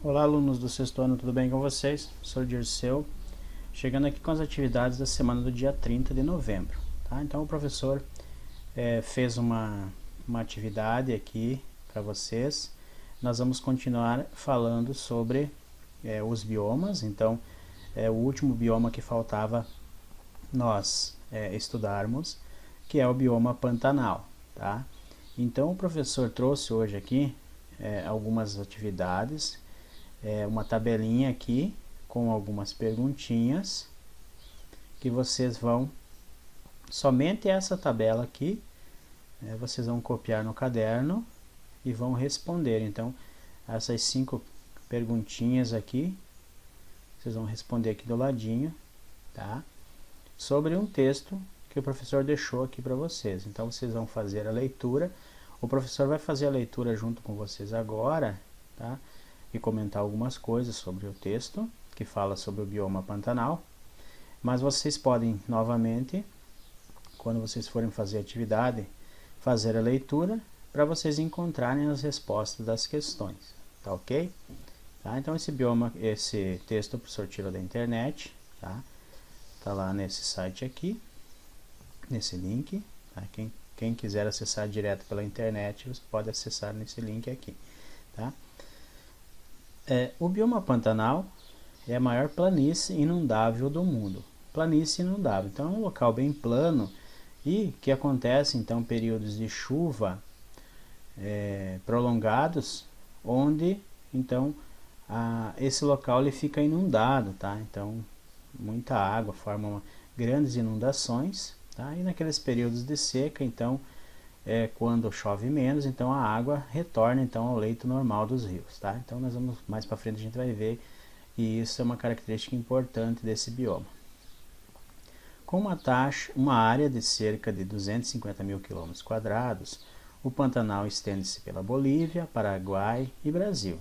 Olá, alunos do sexto ano, tudo bem com vocês? Sou o Dirceu, chegando aqui com as atividades da semana do dia 30 de novembro. Tá? Então, o professor fez uma atividade aqui para vocês. Nós vamos continuar falando sobre os biomas. Então, o último bioma que faltava nós estudarmos, que é o bioma Pantanal. Tá? Então, o professor trouxe hoje aqui algumas atividades, uma tabelinha aqui com algumas perguntinhas que vocês vão, somente essa tabela aqui, vocês vão copiar no caderno e vão responder. Então, essas 5 perguntinhas aqui, vocês vão responder aqui do ladinho, tá? Sobre um texto que o professor deixou aqui para vocês. Então, vocês vão fazer a leitura. O professor vai fazer a leitura junto com vocês agora, tá? E comentar algumas coisas sobre o texto, que fala sobre o bioma Pantanal. Mas vocês podem, novamente, quando vocês forem fazer a atividade, fazer a leitura, para vocês encontrarem as respostas das questões. Tá ok? Tá? Então, esse texto o professor tirou da internet, tá? Tá lá nesse site aqui, nesse link. Tá? Quem quiser acessar direto pela internet, você pode acessar nesse link aqui, tá? O bioma Pantanal é a maior planície inundável do mundo. Planície inundável, então é um local bem plano e que acontece então períodos de chuva prolongados, onde então esse local ele fica inundado, tá? Então muita água forma grandes inundações, tá? E naqueles períodos de seca, então quando chove menos, então a água retorna então ao leito normal dos rios, tá? Então nós vamos mais para frente, a gente vai ver, e isso é uma característica importante desse bioma. Com uma área de cerca de 250 mil km², o Pantanal estende-se pela Bolívia, Paraguai e Brasil,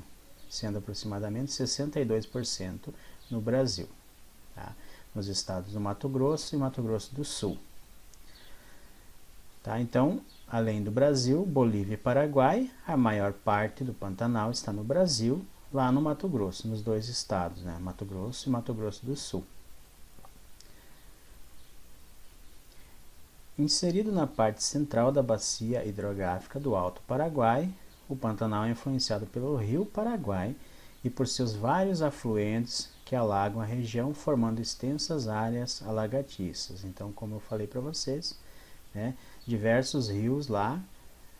sendo aproximadamente 62% no Brasil, tá? Nos estados do Mato Grosso e Mato Grosso do Sul. Tá? Então, além do Brasil, Bolívia e Paraguai, a maior parte do Pantanal está no Brasil, lá no Mato Grosso, nos dois estados, né? Mato Grosso e Mato Grosso do Sul. Inserido na parte central da bacia hidrográfica do Alto Paraguai, o Pantanal é influenciado pelo Rio Paraguai e por seus vários afluentes que alagam a região, formando extensas áreas alagadiças. Então, como eu falei para vocês, né, diversos rios lá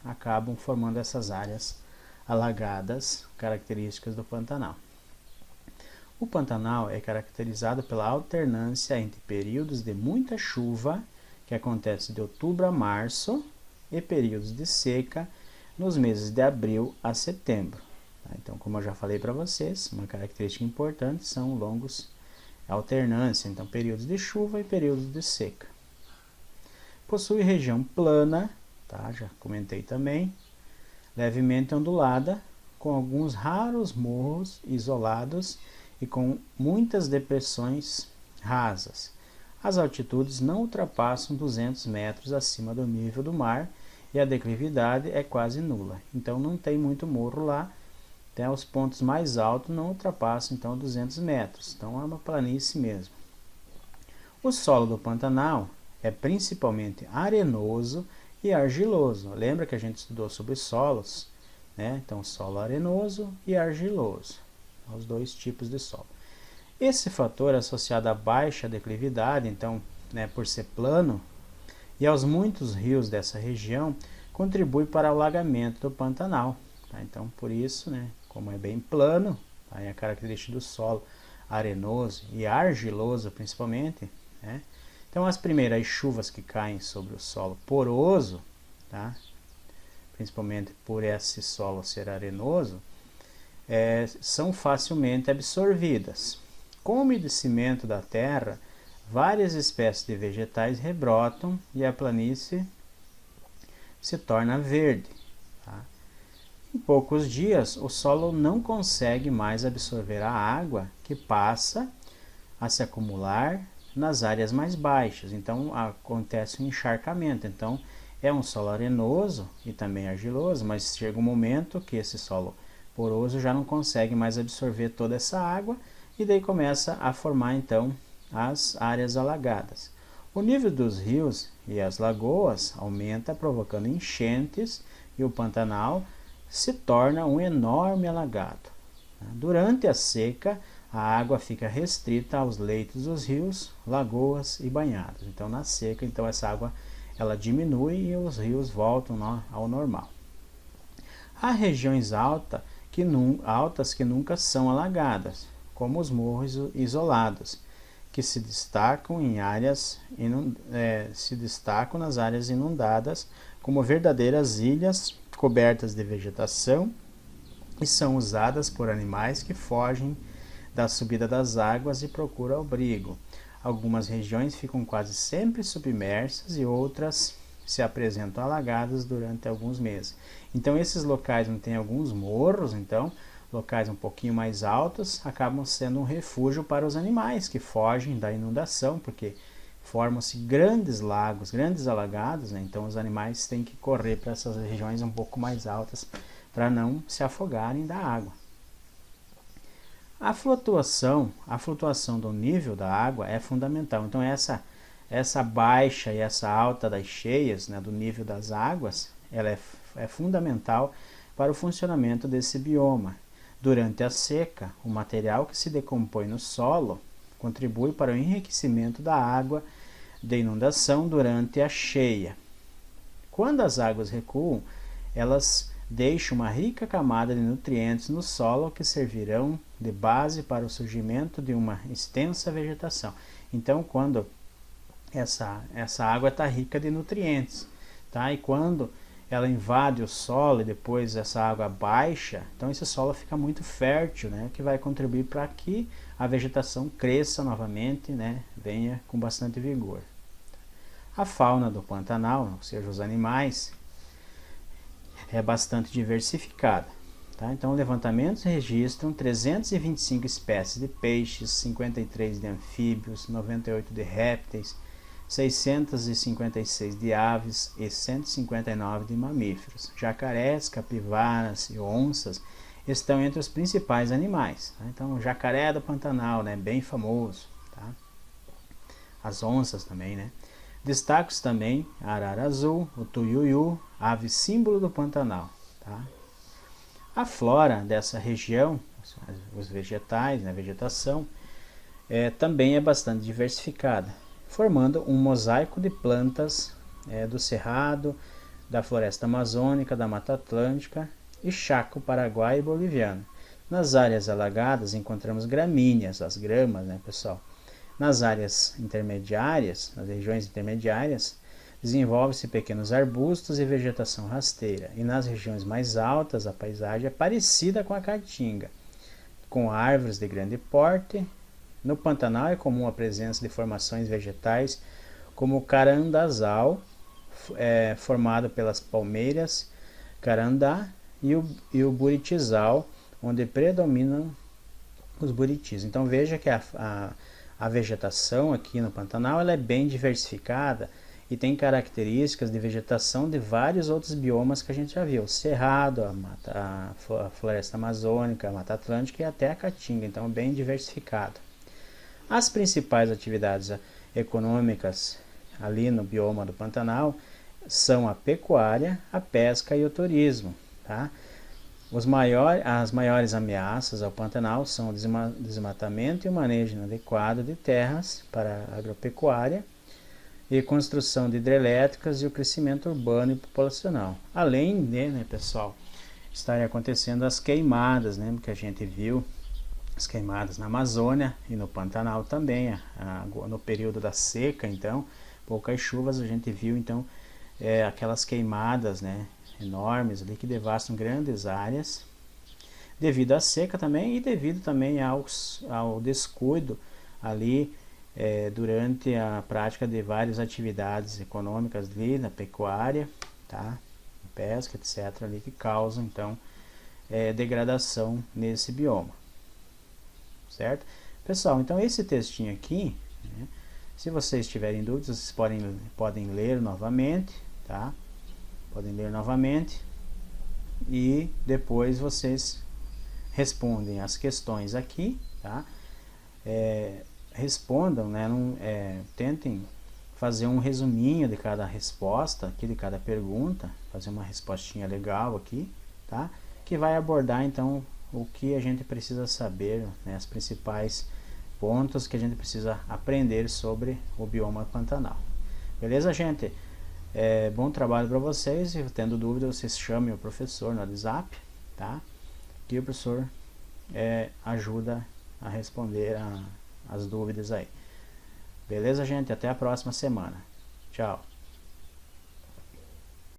acabam formando essas áreas alagadas, características do Pantanal. O Pantanal é caracterizado pela alternância entre períodos de muita chuva, que acontece de outubro a março, e períodos de seca, nos meses de abril a setembro. Então, como eu já falei para vocês, uma característica importante são longos alternância, então períodos de chuva e períodos de seca. Possui região plana, tá? Já comentei também, levemente ondulada, com alguns raros morros isolados e com muitas depressões rasas. As altitudes não ultrapassam 200 metros acima do nível do mar e a declividade é quase nula. Então não tem muito morro lá, até os pontos mais altos não ultrapassam então 200 metros. Então é uma planície mesmo. O solo do Pantanal é principalmente arenoso e argiloso. Lembra que a gente estudou sobre solos, né? Então, solo arenoso e argiloso, os dois tipos de solo. Esse fator é associado à baixa declividade, então, né, por ser plano, e aos muitos rios dessa região, contribui para o alagamento do Pantanal. Tá? Então, por isso, né, como é bem plano, tá? E a característica do solo arenoso e argiloso, principalmente, né? Então, as primeiras chuvas que caem sobre o solo poroso, tá? Principalmente por esse solo ser arenoso, são facilmente absorvidas. Com o umedecimento da terra, várias espécies de vegetais rebrotam e a planície se torna verde. Tá? Em poucos dias, o solo não consegue mais absorver a água que passa a se acumular nas áreas mais baixas, então acontece um encharcamento. Então é um solo arenoso e também argiloso, mas chega um momento que esse solo poroso já não consegue mais absorver toda essa água e daí começa a formar então as áreas alagadas. O nível dos rios e as lagoas aumenta, provocando enchentes, e o Pantanal se torna um enorme alagado. Durante a seca, a água fica restrita aos leitos dos rios, lagoas e banhados. Então, na seca, então, essa água ela diminui e os rios voltam ao normal. Há regiões altas que nunca são alagadas, como os morros isolados, que se destacam nas áreas inundadas como verdadeiras ilhas cobertas de vegetação e são usadas por animais que fogem da subida das águas e procuram abrigo. Algumas regiões ficam quase sempre submersas e outras se apresentam alagadas durante alguns meses. Então esses locais onde tem alguns morros, então locais um pouquinho mais altos, acabam sendo um refúgio para os animais que fogem da inundação, porque formam-se grandes lagos, grandes alagados, né? Então os animais têm que correr para essas regiões um pouco mais altas para não se afogarem da água. A flutuação do nível da água é fundamental. Então essa baixa e essa alta das cheias, né, do nível das águas, ela é fundamental para o funcionamento desse bioma. Durante a seca, o material que se decompõe no solo contribui para o enriquecimento da água de inundação durante a cheia. Quando as águas recuam, elas deixam uma rica camada de nutrientes no solo que servirão de base para o surgimento de uma extensa vegetação. Então, quando essa água está rica de nutrientes, tá? E quando ela invade o solo e depois essa água baixa, então esse solo fica muito fértil, né? Que vai contribuir para que a vegetação cresça novamente, né? Venha com bastante vigor. A fauna do Pantanal, ou seja, os animais, é bastante diversificada. Tá? Então, levantamentos registram 325 espécies de peixes, 53 de anfíbios, 98 de répteis, 656 de aves e 159 de mamíferos. Jacarés, capivaras e onças estão entre os principais animais. Tá? Então, o jacaré do Pantanal, né, bem famoso. Tá? As onças também, né? Destaques também a arara azul, o tuiuiu, ave símbolo do Pantanal. Tá? A flora dessa região, os vegetais, a vegetação, também é bastante diversificada, formando um mosaico de plantas do cerrado, da floresta amazônica, da Mata Atlântica e Chaco, Paraguai e boliviano. Nas áreas alagadas encontramos gramíneas, as gramas, né, pessoal? Nas áreas intermediárias, nas regiões intermediárias, desenvolve-se pequenos arbustos e vegetação rasteira, e nas regiões mais altas a paisagem é parecida com a caatinga, com árvores de grande porte. No Pantanal é comum a presença de formações vegetais como o carandazal, formado pelas palmeiras, carandá, e o buritizal, onde predominam os buritis. Então veja que a vegetação aqui no Pantanal ela é bem diversificada e tem características de vegetação de vários outros biomas que a gente já viu. O cerrado, a floresta amazônica, a Mata Atlântica e até a caatinga. Então bem diversificado. As principais atividades econômicas ali no bioma do Pantanal são a pecuária, a pesca e o turismo. Tá? As maiores ameaças ao Pantanal são o desmatamento e o manejo inadequado de terras para a agropecuária e construção de hidrelétricas e o crescimento urbano e populacional. Além de, né, pessoal, estarem acontecendo as queimadas, né, que a gente viu, as queimadas na Amazônia e no Pantanal também, no período da seca, então, poucas chuvas, a gente viu, então, aquelas queimadas, né, enormes ali que devastam grandes áreas, devido à seca também e devido também ao descuido ali durante a prática de várias atividades econômicas ali na pecuária, tá? Pesca, etc, ali que causam então degradação nesse bioma, certo? Pessoal, então esse textinho aqui, né, se vocês tiverem dúvidas, vocês podem ler novamente, tá? Podem ler novamente e depois vocês respondem as questões aqui, tá? Respondam, né? Tentem fazer um resuminho de cada resposta aqui, de cada pergunta, fazer uma respostinha legal aqui, tá? Que vai abordar então o que a gente precisa saber, né? As principais pontos que a gente precisa aprender sobre o bioma Pantanal. Beleza, gente? Bom trabalho para vocês, e tendo dúvida vocês chamem o professor no WhatsApp, tá? Que o professor ajuda a responder as dúvidas aí. Beleza, gente? Até a próxima semana. Tchau.